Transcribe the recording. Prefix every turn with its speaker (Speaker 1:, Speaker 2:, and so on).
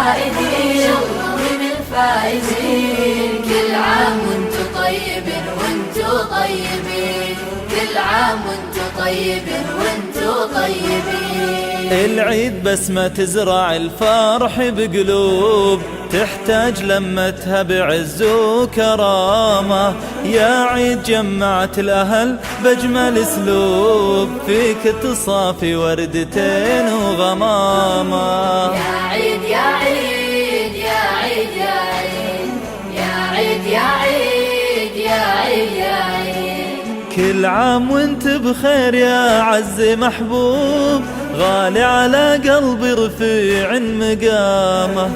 Speaker 1: الفائزين من الفائزين. كل عام وانتو طيبين وانتو طيبين، كل عام وانتو طيبين وانتو طيبين.
Speaker 2: العيد بسمة تزرع الفرح بقلوب، تحتاج لمتها بعز وكرامة. يا عيد جمعت الأهل بأجمل اسلوب، فيك تصافي وردتين وغمامة.
Speaker 1: يا عيد يا عيد يا عيد يا عيد يا عيد يا عيد يا عيد يا عيد.
Speaker 2: كل عام وانت بخير يا عز محبوب، غالي على قلبي رفيع مقامه.